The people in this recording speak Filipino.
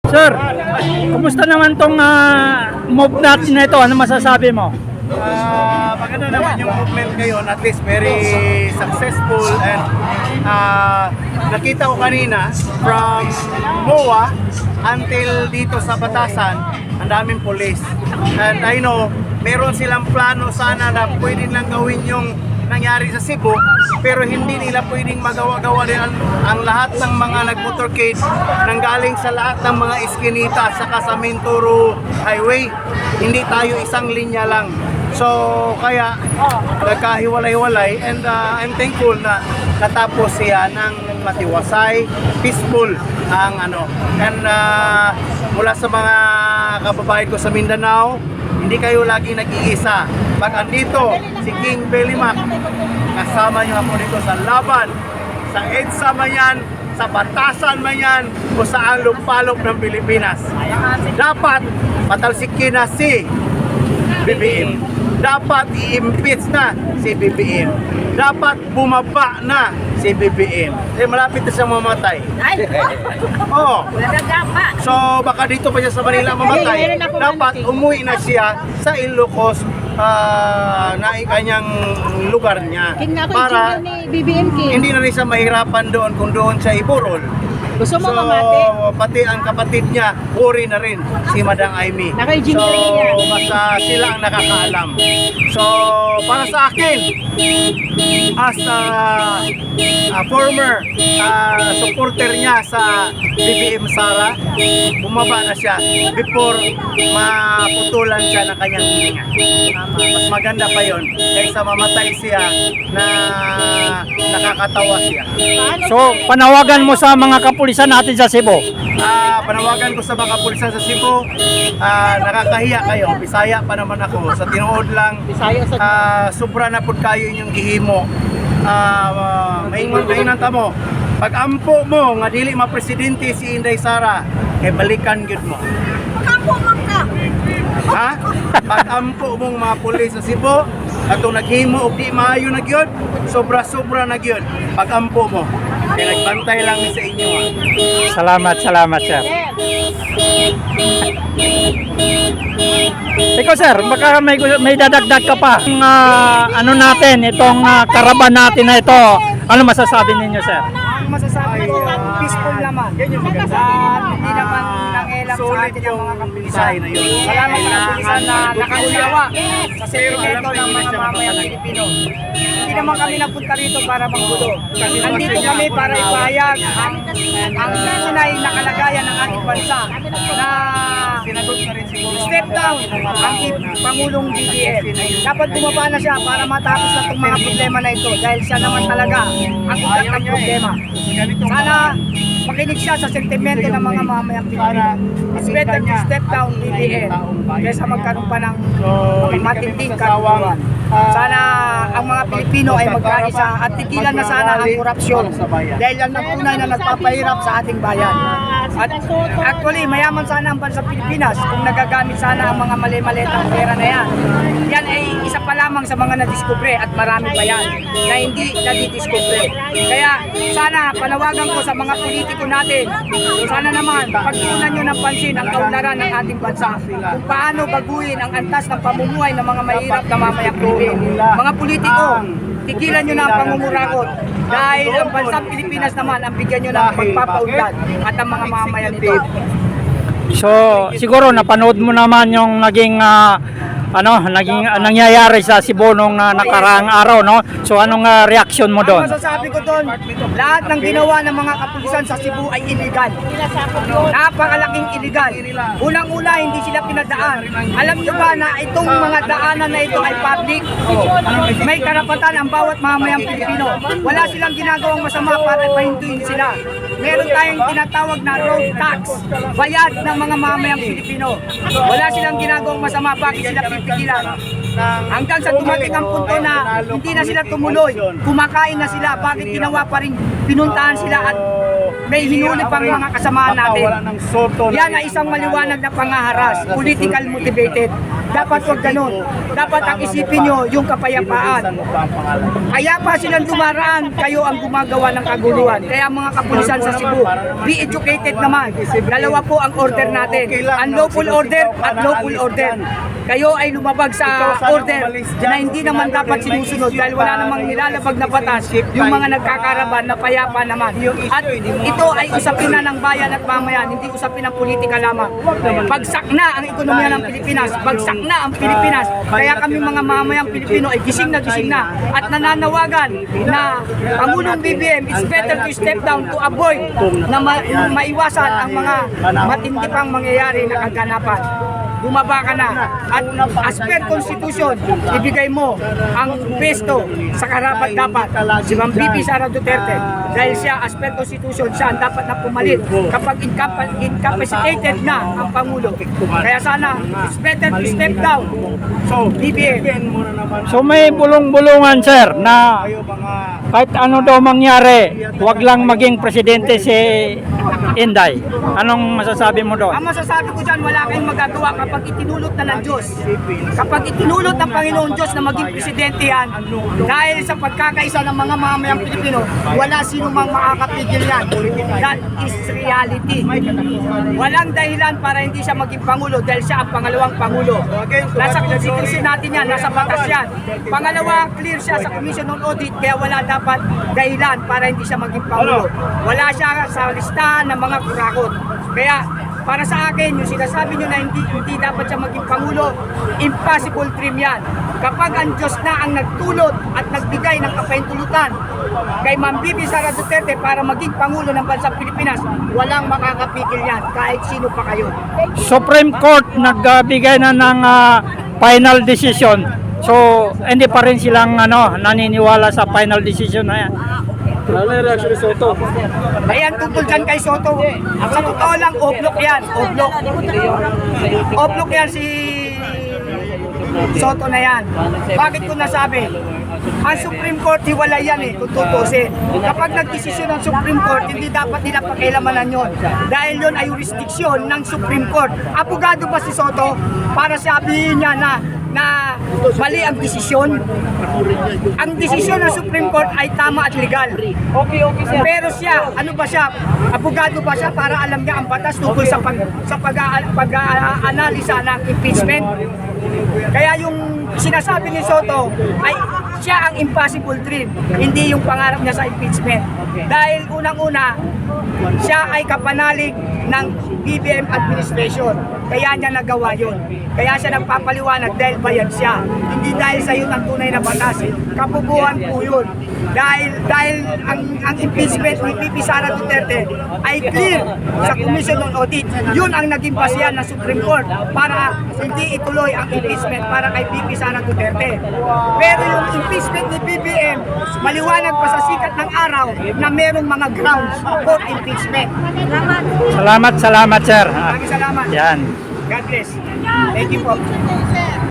Sir, kumusta naman tong move natin na ito? Ano masasabi mo? Maganda naman yung movement ngayon, at least very successful, and nakita ko kanina from MOA until dito sa Batasan, ang daming police. And I know, meron silang plano sana na pwede lang gawin yung nangyari sa Cebu, pero hindi nila pwedeng magawa-gawa rin ang lahat ng mga nag-motorcade nanggaling sa lahat ng mga iskinita saka sa Mindoro Highway. Hindi tayo isang linya lang. So kaya nagkahiwalay-hiwalay, and I'm thankful na natapos siya ng matiwasay, peaceful ang ano. And mula sa mga kababayan ko sa Mindanao, hindi kayo lagi nag-iisa. Pag andito si King Belimac, kasama niyo ako dito sa laban, sa EDSA man yan, sa Batasan man yan, o sa alok-palok ng Pilipinas. Dapat matalsikin na si BBM. Dapat i-impeach na si BBM. Dapat bumaba na si BBM. Eh, malapit na siyang mamatay. Oo. So baka dito pa siya sa Manila mamatay. Dapat umuwi na siya sa Ilocos, na kanyang lugar niya. Para hindi na rin siya mahirapan doon kung doon siya iburol. Gusto mo So, mamati? pati ang kapatid niya, uri na rin si Madang Amy. Naka-gym So, ring niya. basta sila ang nakakaalam. So, para sa akin, as a former supporter niya sa BBM Sara, bumaba na siya before maputulan siya ng kanyang hininga. Mas maganda pa yon kaysa mamatay siya na nakakatawa siya. So, panawagan mo sa mga kapulisan natin sa Cebu. Panawagan ko sa mga kapulisan sa Cebu, nakakahiya kayo. Bisaya pa naman ako. Sa tinuod lang, sobra na po kayo inyong gihimo. Maingon ta mo. Pag ampo mo, nga dili ma-presidente si Inday Sara, kay balikan gyud mo. Kampo man ka. Ha? Pag ampo mong mga pulis sa Cebu, atong naghimo og di maayo na gyud, sobra-sobra na gyud. Pag ampo mo, kaya nagbantay lang mi sa inyo. Salamat, sir. Ikaw, sir, baka may dadagdag ka pa. Ano natin, itong karaban natin na ito, ano masasabi ninyo, sir? Ang masasabi ko, peaceful naman. Yan yung maganda. Hindi naman nangialam sa Solid atin ang yung mga kapulisan. design na yun. Salamat sa kapulisan na nakaunawa sa Pero alam sentimento ko, ng hindi mga siya mamayang mapapalagay. Pilipino. Hindi naman kami napunta rito para manggulo. Nandito kami para ipahayag ang tunay na kalagayan ng ating bansa na Sinagot na rin siguro. step down ang Pangulong BBM. Dapat bumaba na siya para matapos na itong mga problema na ito dahil siya naman talaga ang ugat ng problema. Sana makinig siya sa sentimento ng mga mamayang Pilipino. It's better to step down BBM kaysa magkaroon pa ng matinding katutuan. Sana ang mga Pilipino ay magkaisa at tigilan na sana ang korupsyon dahil yan ang tunay na nagpapahirap sa ating bayan. At actually, mayaman sana ang bansa Pilipinas kung nagagamit sana ang mga mali-malitang pera na yan. Yan ay isa pa lamang sa mga nadiskubre at marami pa yan na hindi nadidiskubre. Kaya sana panawagan ko sa mga politiko natin, sana naman pagtuunan nyo ng pansin ang kaunlaran ng ating bansa kung paano baguhin ang antas ng pamumuhay ng mga mahirap na mamayang Pilipino. Mga politiko, tigilan nyo na ang pangunguragot dahil ang bansang Pilipinas naman ang bigyan nyo ng pagpapaunlad at ang mga mamamayan nito. So, siguro napanood mo naman yung naging nangyayari sa Cebu nung nakaraang araw, no? So, anong reaction mo Ang doon? masasabi ko doon, lahat ng ginawa ng mga kapulisan sa Cebu ay illegal. Napakalaking illegal. Unang-una, hindi sila pinadaan. Alam nyo ba na itong mga daanan na ito ay public? May karapatan ang bawat mamayang Pilipino. Wala silang ginagawang masama para pahintuin sila. Meron tayong tinatawag na road tax, bayad ng mga mamayang Pilipino. Wala silang ginagawang masama, bakit sila pipigilan? Hanggang sa dumating ang punto na hindi na sila tumuloy, kumakain na sila, bakit ginawa pa rin, pinuntahan sila at may hinuli pang mga kasamahan natin. Yan ay isang maliwanag na pangaharas, political motivated. Dapat wag ganun. Dapat ang isipin nyo yung kapayapaan. Kaya pa silang dumaraan, kayo ang gumagawa ng kaguluhan. Kaya mga kapulisan sa Cebu, be educated naman. Dalawa po ang order natin. Unlawful order at lawful order. Kayo ay lumabag sa order na hindi naman dapat sinusunod dahil wala namang nilalabag na batas yung mga nagkakaraban na payapa naman. At ito ay usapin na ng bayan at mamayan, hindi usapin ng politika lamang. Bagsak na ang ekonomiya ng Pilipinas, bagsak na ang Pilipinas. Kaya kami mga mamayang Pilipino ay gising na at nananawagan na Pangulong BBM, it's better to step down to avoid na maiwasan ang mga matindi pang mangyayari na kaganapan. Bumaba ka na at as per Constitution, ibigay mo ang pesto sa karapat-dapat si Ma'am Bibi Sara Duterte dahil siya as per Constitution siya ang dapat na pumalit kapag incapacitated na ang Pangulo. Kaya sana, it's better to step down. So, BBM. So may bulong-bulungan sir na kahit ano daw mangyari, wag lang maging presidente si Inday. Anong masasabi mo doon? Ang masasabi ko dyan, wala kayong magagawa kapag itinulot na ng Diyos. Kapag itinulot ng Panginoon Diyos na maging presidente yan, dahil sa pagkakaisa ng mga mamayang Pilipino, wala sino mang makakapigil yan. That is reality. Walang dahilan para hindi siya maging Pangulo dahil siya ang pangalawang Pangulo. Nasa Constitution natin yan, nasa batas yan. Pangalawa, clear siya sa Commission on Audit, kaya wala dapat dahilan para hindi siya maging Pangulo. Wala siya sa listahan ng mga kurakot. Kaya para sa akin, yung sinasabi nyo na hindi dapat siya maging Pangulo, impossible dream yan. Kapag ang Diyos na ang nagtulot at nagbigay ng kapahintulutan kay Ma'am Bibi Sara Duterte para maging Pangulo ng bansang Pilipinas, walang makakapigil yan, kahit sino pa kayo. Supreme Court nagbigay na ng final decision. So hindi pa rin silang naniniwala sa final decision na yan. Ano yung reaction ni Soto? Ayan, tungkol dyan kay Soto. Sa totoo lang, oblok yan. Oblok. Oblok yan si Soto na yan. Bakit ko nasabi? Ang Supreme Court, hiwalay yan kung tutusin. Kapag nagdesisyon ng Supreme Court, hindi dapat nila pakialamanan yun. Dahil yun ay jurisdiction ng Supreme Court. Abogado ba si Soto para sabihin niya na mali ang desisyon? Ang desisyon ng Supreme Court ay tama at legal. Pero siya, ano ba siya? Abogado ba siya para alam niya ang batas tungkol sa pag-analisa ng impeachment? Kaya yung sinasabi ni Soto ay siya ang impossible dream, hindi yung pangarap niya sa impeachment. Dahil unang-una, siya ay kapanalig ng BBM administration. Kaya niya nagawa yun. Kaya siya nagpapaliwanag dahil bayan siya. Hindi dahil sa yun ang tunay na batas. Kapubuhan po yun. Dahil ang impeachment ni Bibi Sara Duterte ay clear sa Commission on Audit. Yun ang naging basihan ng Supreme Court para hindi ituloy ang impeachment para kay Bibi Sara Duterte. Pero yung impeachment ni BBM, maliwanag pa sa sikat ng araw na merong mga grounds for impeachment. Salamat sir. Maraming salamat. Yan. God bless. Thank you po.